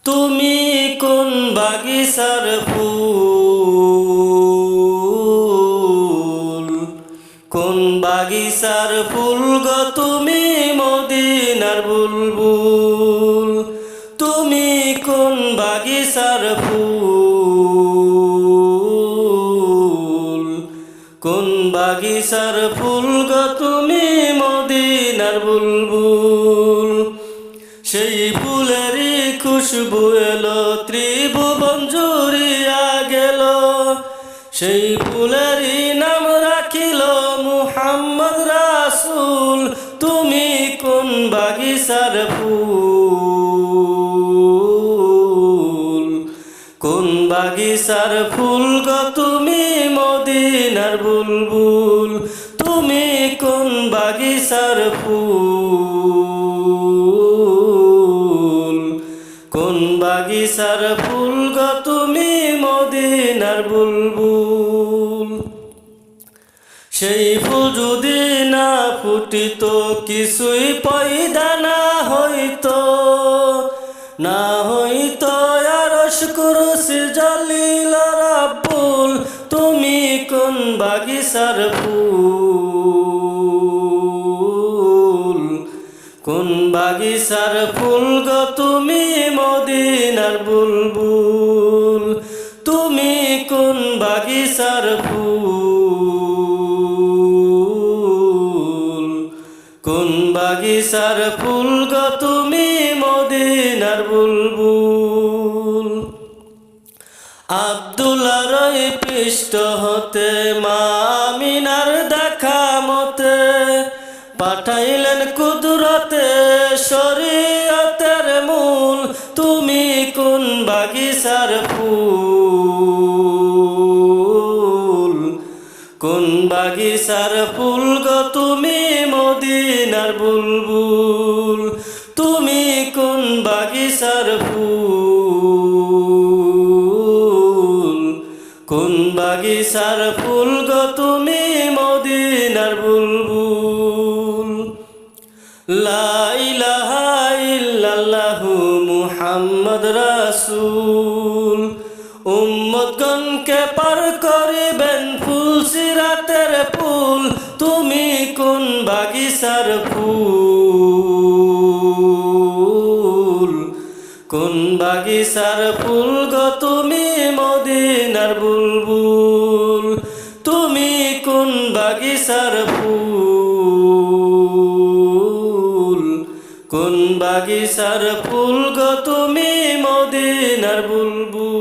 তুমি কোন বাগিচার ফুল, কোন বাগিচার ফুল গো তুমি মদিনার বুলবুল। তুমি কোন বাগিচার ফুল, কোন বাগিচার ফুল গো তুমি মদিনার বুলবুল। সেই ফুলেরই খুশবু এলো ত্রিভুবন জুড়িয়া গেল, সেই ফুলেরই নাম রাখিল মুহাম্মদ রাসূল। তুমি কোন বাগিচার ফুল, কোন বাগিচার ফুল গো তুমি মদিনার বুলবুল। তুমি কোন বাগিচার ফুল, কোন বাগিচার ফুল গো তুমি মদিনার বুলবুল। সেই ফুল যদি না ফুটিত কিছুই পয়দা না হইতো, না হইতো আরশ কুরসি জলিল রাব্বুল। তুমি কোন বাগিচার ফুল, কোন বাগিচার ফুল গো তুমি মদিনার বুলবুল। তুমি কোন বাগিচার ফুল, কোন বাগিচার ফুল গো তুমি মদিনার বুলবুল। আব্দুল্লাহর পৃষ্ঠ হতে মা আমিনার দেখা মতে পাঠাইলেন কুদরতে শরীয়তের মূল। তুমি কোন বাগিচার ফুল, কোন বাগিচার ফুল গো তুমি মদিনার বুলবুল। তুমি কোন বাগিচার ফুল, কোন বাগিচার ফুল গো তুমি মদিনার বুলবুল। লা ইলাহা ইল্লাল্লাহু মুহাম্মদ রাসূল। উম্মতগণকে পার করিবেন ফুল সিরাতের পুল। তুমি কোন বাগিচার ফুল, কোন বাগিচার ফুল গো তুমি মদিনার বুলবুল। তুমি কোন বাগিচার ফুল, কোন বাগিচার ফুল গো তুমি মদিনার বুলবুল।